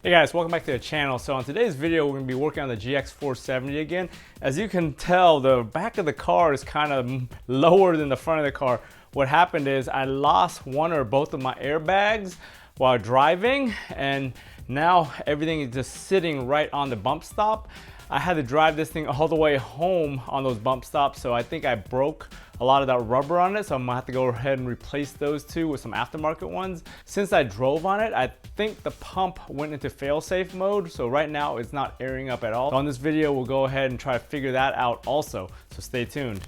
Hey guys, welcome back to the channel. So on today's video, we're going to be working on the GX470 again. As you can tell, the back of the car is kind of lower than the front of the car. What happened is I lost one or both of my airbags while driving, and now everything is just sitting right on the bump stop. I had to drive this thing all the way home on those bump stops, so I think I broke a lot of that rubber on it, so I'm gonna have to go ahead and replace those two with some aftermarket ones. Since I drove on it, I think the pump went into fail-safe mode, so right now it's not airing up at all. So on this video, we'll go ahead and try to figure that out also, so stay tuned.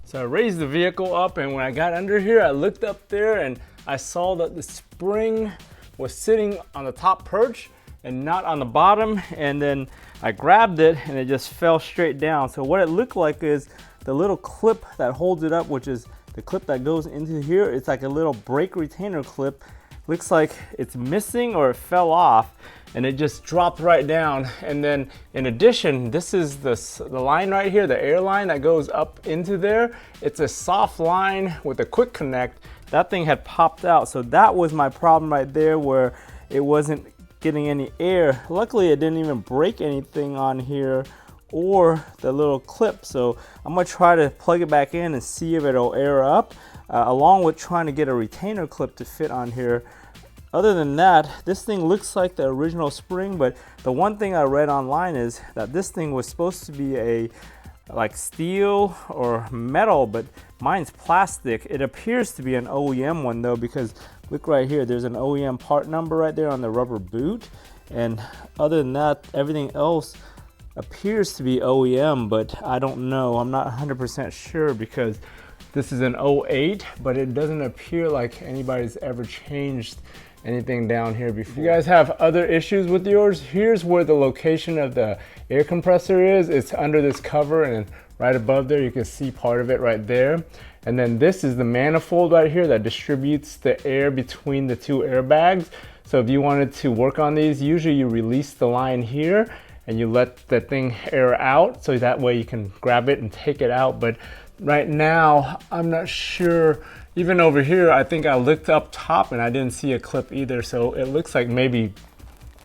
So I raised the vehicle up, and when I got under here, I looked up there and I saw that the spring was sitting on the top perch and not on the bottom, and then I grabbed it and it just fell straight down. So what it looked like is the little clip that holds it up, which is the clip that goes into here, it's like a little brake retainer clip. Looks like it's missing or it fell off and it just dropped right down. And then in addition, this is the line right here, the air line that goes up into there. It's a soft line with a quick connect. That thing had popped out. So that was my problem right there, where it wasn't getting any air. Luckily, it didn't even break anything on here or the little clip. So I'm gonna try to plug it back in and see if it'll air up, along with trying to get a retainer clip to fit on here. Other than that, this thing looks like the original spring, but the one thing I read online is that this thing was supposed to be a like steel or metal, but mine's plastic. It appears to be an OEM one though, because look right here, there's an OEM part number right there on the rubber boot. And other than that, everything else appears to be OEM, but I don't know. I'm not 100% sure because this is an 08, but it doesn't appear like anybody's ever changed anything down here before. If you guys have other issues with yours, here's where the location of the air compressor is. It's under this cover, and right above there you can see part of it right there. And then this is the manifold right here that distributes the air between the two airbags. So if you wanted to work on these, usually you release the line here and you let the thing air out, so that way you can grab it and take it out. But right now, I'm not sure. Even over here, I think I looked up top and I didn't see a clip either. So it looks like maybe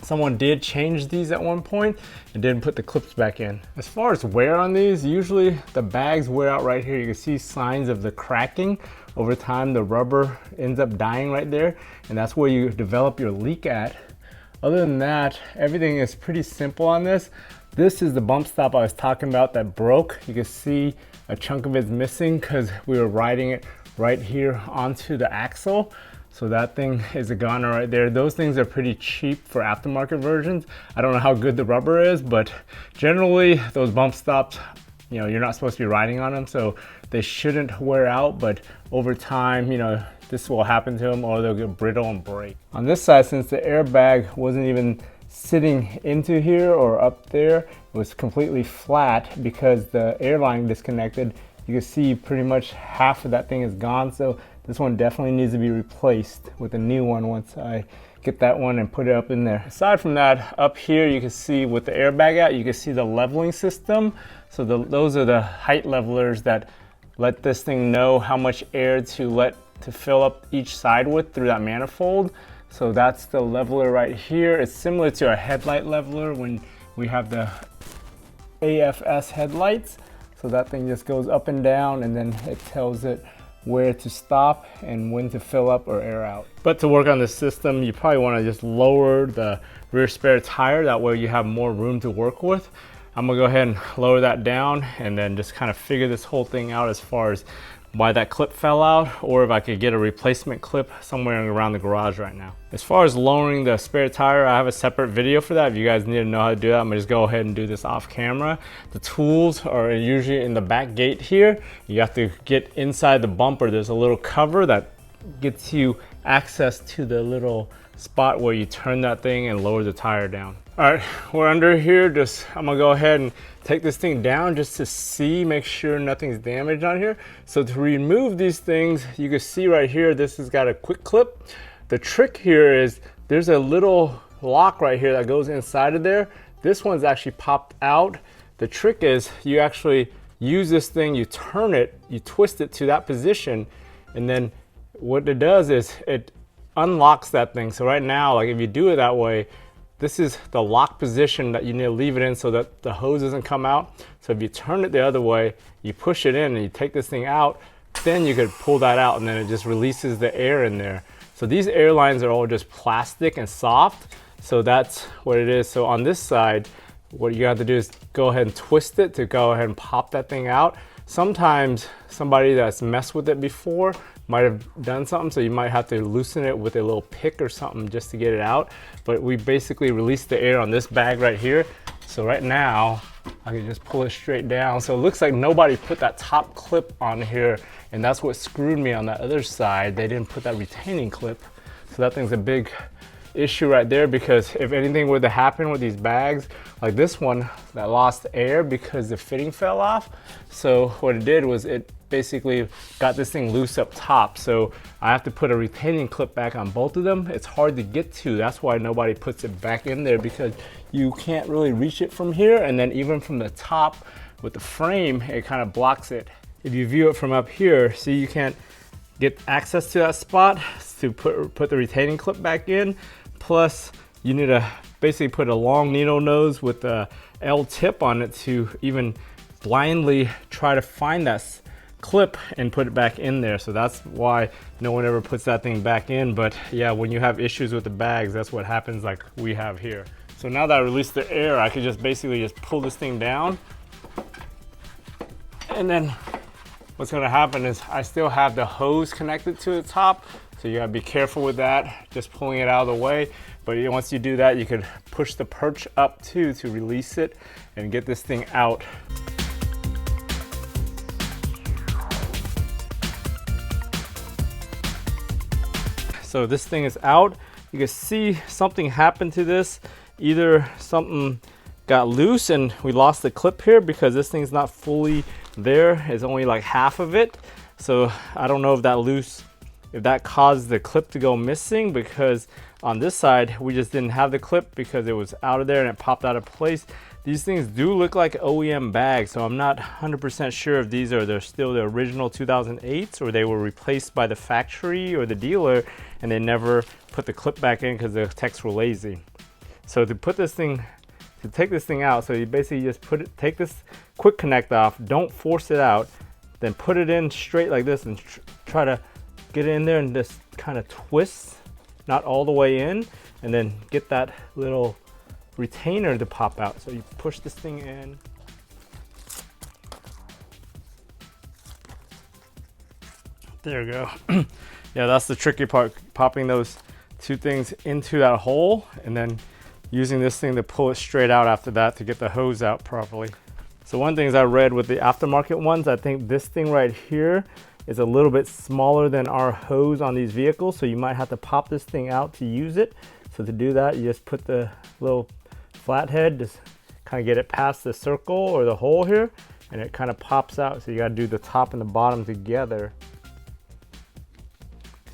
someone did change these at one point and didn't put the clips back in. As far as wear on these, usually the bags wear out right here. You can see signs of the cracking. Over time, the rubber ends up dying right there, and that's where you develop your leak at. Other than that, everything is pretty simple on this. This is the bump stop I was talking about that broke. You can see a chunk of it's missing because we were riding it right here onto the axle. So that thing is a goner right there. Those things are pretty cheap for aftermarket versions. I don't know how good the rubber is, but generally those bump stops, you know, you're not supposed to be riding on them, so they shouldn't wear out, but over time, you know, this will happen to them or they'll get brittle and break. On this side, since the airbag wasn't even sitting into here or up there, it was completely flat because the airline disconnected. You can see pretty much half of that thing is gone, so this one definitely needs to be replaced with a new one once I get that one and put it up in there. Aside from that, up here you can see with the airbag out, you can see the leveling system. So those are the height levelers that let this thing know how much air to fill up each side with through that manifold. So that's the leveler right here. It's similar to a headlight leveler when we have the AFS headlights. So that thing just goes up and down, and then it tells it where to stop and when to fill up or air out. But to work on this system, you probably want to just lower the rear spare tire. That way you have more room to work with. I'm gonna go ahead and lower that down and then just kind of figure this whole thing out as far as why that clip fell out, or if I could get a replacement clip somewhere around the garage right now. As far as lowering the spare tire, I have a separate video for that. If you guys need to know how to do that, I'm gonna just go ahead and do this off camera. The tools are usually in the back gate here. You have to get inside the bumper. There's a little cover that gets you access to the little spot where you turn that thing and lower the tire down. All right, we're under here. I'm gonna go ahead and take this thing down just to see, make sure nothing's damaged on here. So to remove these things, you can see right here, this has got a quick clip. The trick here is there's a little lock right here that goes inside of there. This one's actually popped out. The trick is you actually use this thing, you turn it, you twist it to that position, and then what it does is it unlocks that thing. So right now, like if you do it that way, this is the lock position that you need to leave it in so that the hose doesn't come out. So if you turn it the other way, you push it in and you take this thing out, then you could pull that out and then it just releases the air in there. So these air lines are all just plastic and soft. So that's what it is. So on this side, what you have to do is go ahead and twist it to go ahead and pop that thing out. Sometimes somebody that's messed with it before might have done something, so you might have to loosen it with a little pick or something just to get it out. But we basically release the air on this bag right here. So right now, I can just pull it straight down. So it looks like nobody put that top clip on here, and that's what screwed me on that other side. They didn't put that retaining clip. So that thing's a big issue right there, because if anything were to happen with these bags, like this one that lost air because the fitting fell off. So what it did was it basically got this thing loose up top. So I have to put a retaining clip back on both of them. It's hard to get to. That's why nobody puts it back in there, because you can't really reach it from here. And then even from the top with the frame, it kind of blocks it. If you view it from up here, see, you can't get access to that spot to put the retaining clip back in. Plus, you need to basically put a long needle nose with a L tip on it to even blindly try to find that clip and put it back in there. So that's why no one ever puts that thing back in. But yeah, when you have issues with the bags, that's what happens, like we have here. So now that I released the air, I could just basically just pull this thing down. And then what's gonna happen is I still have the hose connected to the top. So you gotta be careful with that, just pulling it out of the way. But once you do that, you could push the perch up too to release it and get this thing out. So this thing is out. You can see something happened to this. Either something got loose and we lost the clip here, because this thing's not fully there. It's only like half of it. So I don't know if that caused the clip to go missing, because on this side we just didn't have the clip because it was out of there and it popped out of place. These things do look like OEM bags, so I'm not 100% sure if they're still the original 2008s or they were replaced by the factory or the dealer and they never put the clip back in because the techs were lazy. So to take this thing out, so you basically just take this quick connect off, don't force it out, then put it in straight like this and try to get it in there and just kind of twist, not all the way in, and then get that little retainer to pop out. So you push this thing in. There we go. Yeah, that's the tricky part, popping those two things into that hole and then using this thing to pull it straight out after that to get the hose out properly. So one thing I read with the aftermarket ones, I think this thing right here is a little bit smaller than our hose on these vehicles, so you might have to pop this thing out to use it. So to do that, you just put the little flathead, just kind of get it past the circle or the hole here, and it kind of pops out. So you got to do the top and the bottom together.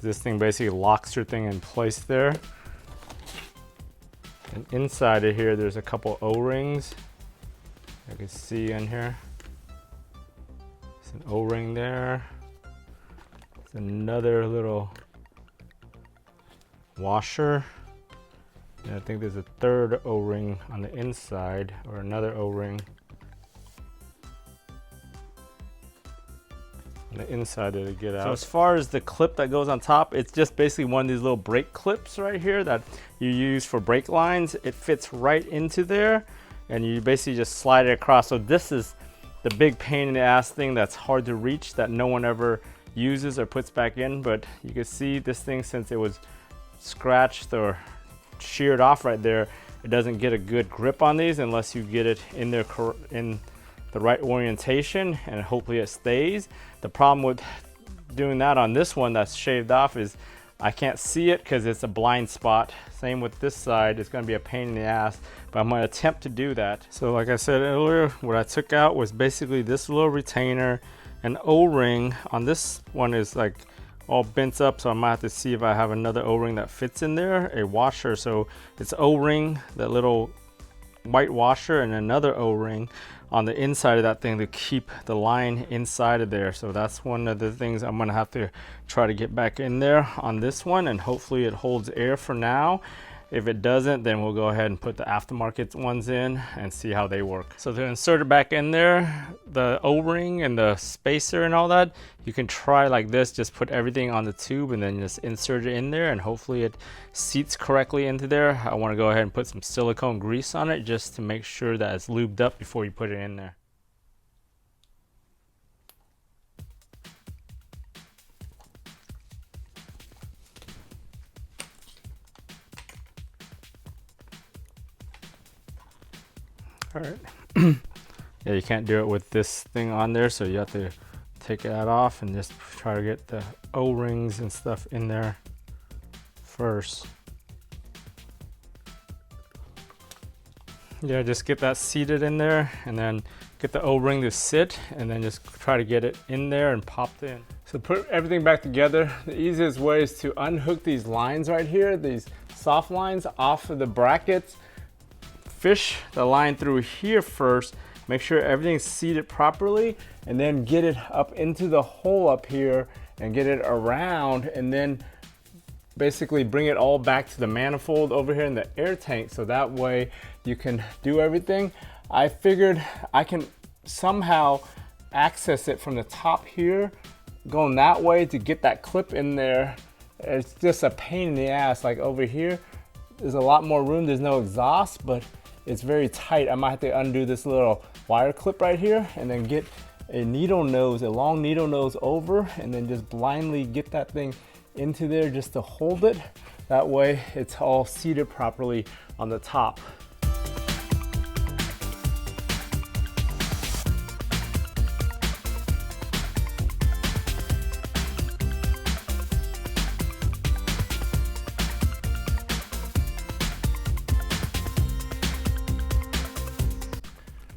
This thing basically locks your thing in place there. And inside of here, there's a couple O-rings. You can see in here. There's an O-ring there. There's another little washer. And I think there's a third O-ring on the inside, or another O-ring on the inside to get out. So as far as the clip that goes on top, it's just basically one of these little brake clips right here that you use for brake lines. It fits right into there, and you basically just slide it across. So this is the big pain in the ass thing that's hard to reach, that no one ever uses or puts back in. But you can see this thing, since it was scratched or sheared off right there, it doesn't get a good grip on these unless you get it in there in the right orientation, and hopefully it stays. The problem with doing that on this one that's shaved off is I can't see it because it's a blind spot. Same with this side, it's gonna be a pain in the ass, but I'm gonna attempt to do that. So like I said earlier, what I took out was basically this little retainer. An O-ring on this one is like all bent up, so I might have to see if I have another O-ring that fits in there, a washer. So it's O-ring, that little white washer and another O-ring on the inside of that thing to keep the line inside of there. So that's one of the things I'm gonna have to try to get back in there on this one, and hopefully it holds air for now. If it doesn't, then we'll go ahead and put the aftermarket ones in and see how they work. So to insert it back in there, the O-ring and the spacer and all that, you can try like this, just put everything on the tube and then just insert it in there, and hopefully it seats correctly into there. I want to go ahead and put some silicone grease on it just to make sure that it's lubed up before you put it in there. All right. Yeah, you can't do it with this thing on there, so you have to take that off and just try to get the O-rings and stuff in there first. Yeah, just get that seated in there and then get the O-ring to sit, and then just try to get it in there and popped in. So put everything back together. The easiest way is to unhook these lines right here, these soft lines off of the brackets. Fish the line through here first, make sure everything's seated properly, and then get it up into the hole up here and get it around, and then basically bring it all back to the manifold over here in the air tank, so that way you can do everything. I figured I can somehow access it from the top here, going that way to get that clip in there. It's just a pain in the ass. Like over here, there's a lot more room, there's no exhaust, but it's very tight. I might have to undo this little wire clip right here and then get a needle nose, a long needle nose over, and then just blindly get that thing into there just to hold it. That way it's all seated properly on the top.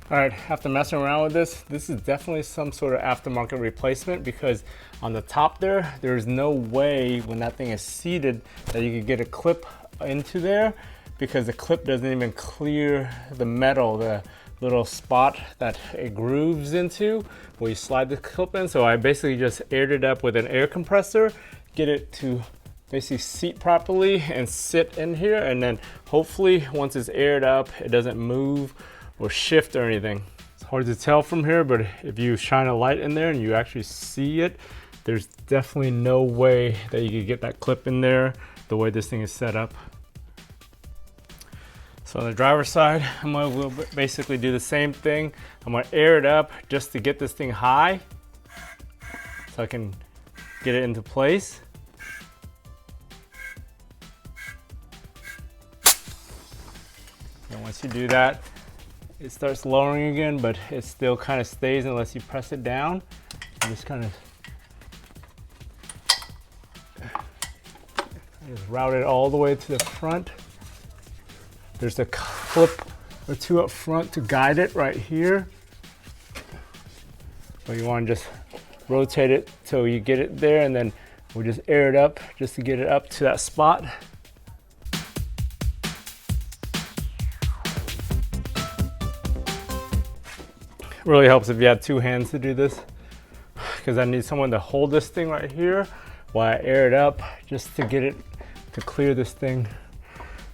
All right, after messing around with this is definitely some sort of aftermarket replacement, because on the top there's no way when that thing is seated that you could get a clip into there, because the clip doesn't even clear the metal, the little spot that it grooves into where you slide the clip in. So I basically just aired it up with an air compressor, get it to basically seat properly and sit in here, and then hopefully once it's aired up, it doesn't move or shift or anything. It's hard to tell from here, but if you shine a light in there and you actually see it, there's definitely no way that you could get that clip in there the way this thing is set up. So on the driver's side, I'm gonna basically do the same thing. I'm gonna air it up just to get this thing high so I can get it into place. And once you do that, it starts lowering again, but it still kind of stays unless you press it down. And just kind of just route it all the way to the front. There's a clip or two up front to guide it right here. But you want to just rotate it till you get it there, and then we'll just air it up just to get it up to that spot. Really helps if you have two hands to do this, because I need someone to hold this thing right here while I air it up just to get it to clear this thing,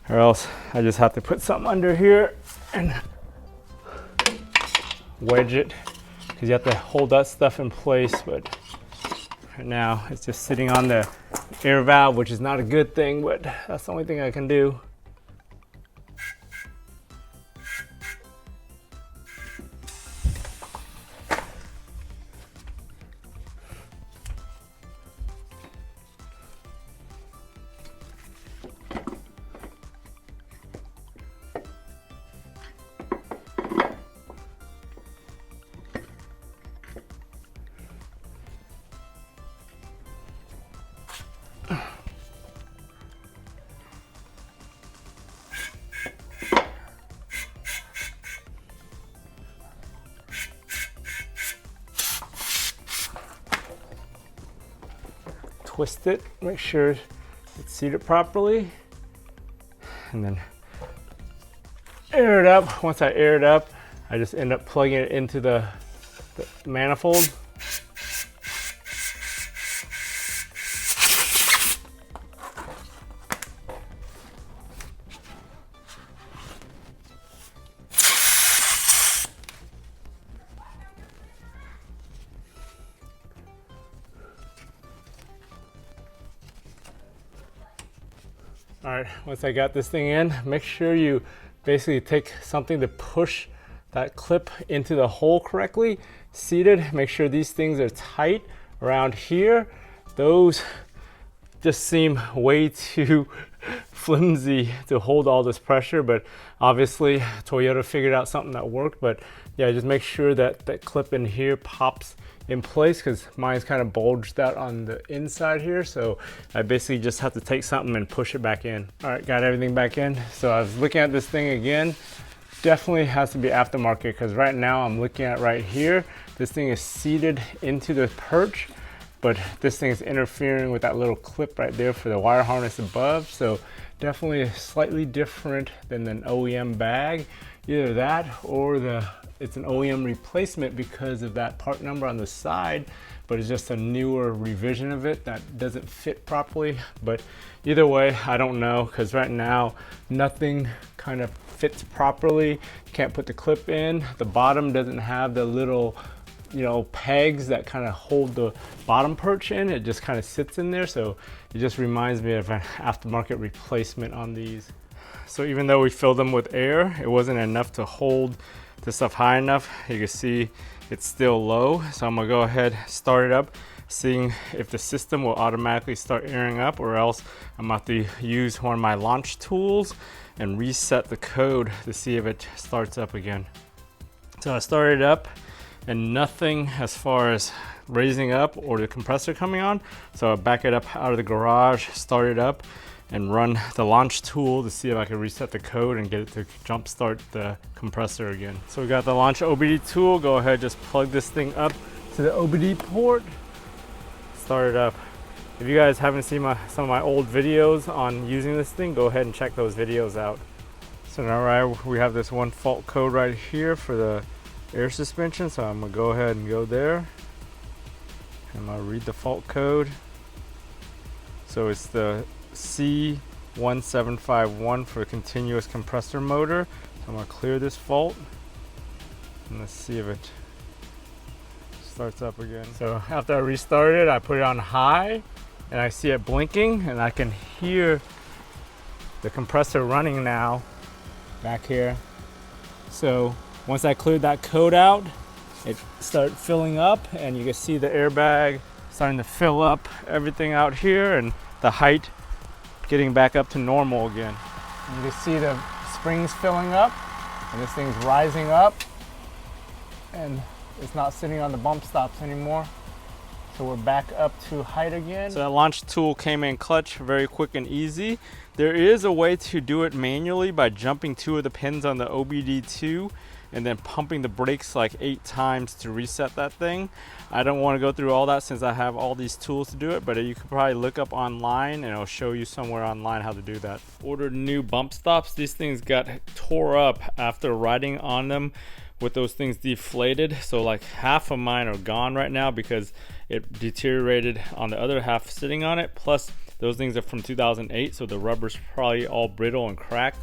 or else I just have to put something under here and wedge it, because you have to hold that stuff in place. But right now it's just sitting on the air valve, which is not a good thing, but that's the only thing I can do. Twist it, make sure it's seated properly, and then air it up. Once I air it up, I just end up plugging it into the manifold. All right, once I got this thing in, make sure you basically take something to push that clip into the hole correctly, seated. Make sure these things are tight around here. Those just seem way too flimsy to hold all this pressure, but obviously Toyota figured out something that worked. But yeah, just make sure that that clip in here pops in place, because mine's kind of bulged out on the inside here, so I basically just have to take something and push it back in. All right, got everything back in. So I was looking at this thing again. Definitely has to be aftermarket, because right now I'm looking at right here, this thing is seated into the perch, but this thing is interfering with that little clip right there for the wire harness above. So definitely slightly different than an OEM bag. Either that or it's an OEM replacement because of that part number on the side, but it's just a newer revision of it that doesn't fit properly. But either way, I don't know, because right now nothing kind of fits properly. Can't put the clip in. The bottom doesn't have the little, you know, pegs that kind of hold the bottom perch in. It just kind of sits in there. So it just reminds me of an aftermarket replacement on these. So even though we filled them with air, it wasn't enough to hold this stuff high enough. You can see it's still low. So I'm gonna go ahead, start it up, seeing if the system will automatically start airing up, or else I'm about to use one of my launch tools and reset the code to see if it starts up again. So I started up and nothing as far as raising up or the compressor coming on. So I back it up out of the garage, start it up, and run the launch tool to see if I can reset the code and get it to jump start the compressor again. So we got the launch OBD tool. Go ahead, just plug this thing up to the OBD port, start it up. If you guys haven't seen some of my old videos on using this thing, go ahead and check those videos out. So now we have this one fault code right here for the air suspension. So I'm gonna go ahead and go there. I'm gonna read the fault code. So it's the C1751 for a continuous compressor motor. So I'm gonna clear this fault and let's see if it starts up again. So after I restarted, I put it on high and I see it blinking, and I can hear the compressor running now back here. So once I cleared that code out, it started filling up, and you can see the airbag starting to fill up everything out here, and the height getting back up to normal again. You can see the springs filling up, and this thing's rising up, and it's not sitting on the bump stops anymore. So we're back up to height again. So that launch tool came in clutch, very quick and easy. There is a way to do it manually by jumping 2 of the pins on the OBD2 and then pumping the brakes like 8 times to reset that thing. I don't want to go through all that since I have all these tools to do it, but you could probably look up online and it'll show you somewhere online how to do that. Ordered new bump stops. These things got tore up after riding on them with those things deflated. So like half of mine are gone right now because it deteriorated on the other half sitting on it. Plus those things are from 2008, so the rubber's probably all brittle and cracked.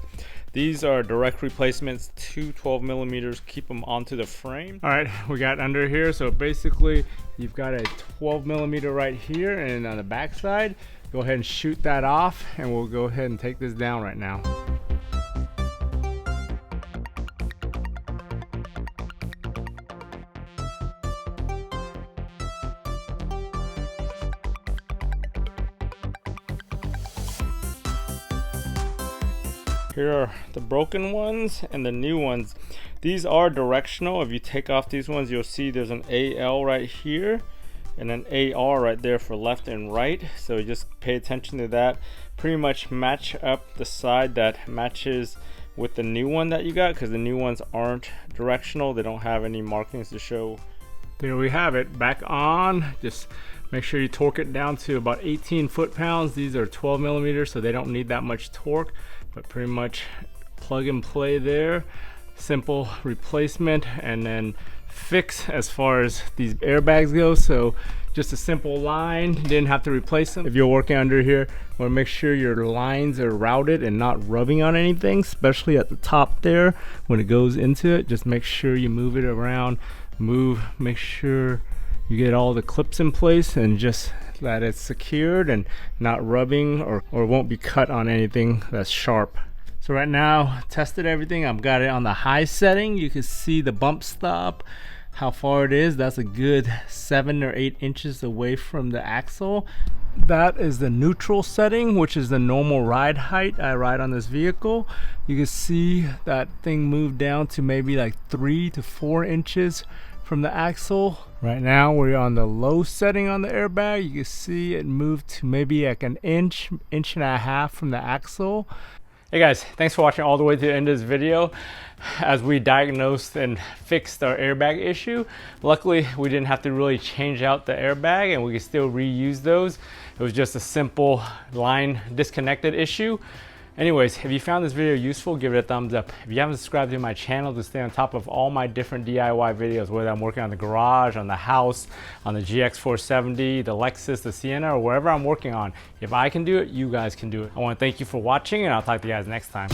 These are direct replacements, 2 12 millimeters, keep them onto the frame. All right, we got under here. So basically you've got a 12 millimeter right here, and on the back side, go ahead and shoot that off, and we'll go ahead and take this down right now. Here are the broken ones and the new ones. These are directional. If you take off these ones, you'll see there's an AL right here and an AR right there for left and right. So just pay attention to that. Pretty much match up the side that matches with the new one that you got, because the new ones aren't directional. They don't have any markings to show. There we have it, back on. Just make sure you torque it down to about 18 foot-pounds. These are 12 millimeters, so they don't need that much torque, but pretty much plug and play there, simple replacement, and then fix as far as these airbags go. So just a simple line, didn't have to replace them. If you're working under here, want to make sure your lines are routed and not rubbing on anything, especially at the top there when it goes into it. Just make sure you move it around, make sure you get all the clips in place, and just that it's secured and not rubbing or won't be cut on anything that's sharp. So right now, tested everything. I've got it on the high setting. You can see the bump stop, how far it is. That's a good 7 or 8 inches away from the axle. That is the neutral setting, which is the normal ride height I ride on this vehicle. You can see that thing moved down to maybe like 3 to 4 inches from the axle. Right now we're on the low setting on the airbag. You can see it moved to maybe like an inch and a half from the axle. Hey guys, thanks for watching all the way to the end of this video as we diagnosed and fixed our airbag issue. Luckily, we didn't have to really change out the airbag and we could still reuse those. It was just a simple line disconnected issue. Anyways, if you found this video useful, give it a thumbs up. If you haven't subscribed to my channel to stay on top of all my different DIY videos, whether I'm working on the garage, on the house, on the GX470, the Lexus, the Sienna, or wherever I'm working on, if I can do it, you guys can do it. I want to thank you for watching, and I'll talk to you guys next time.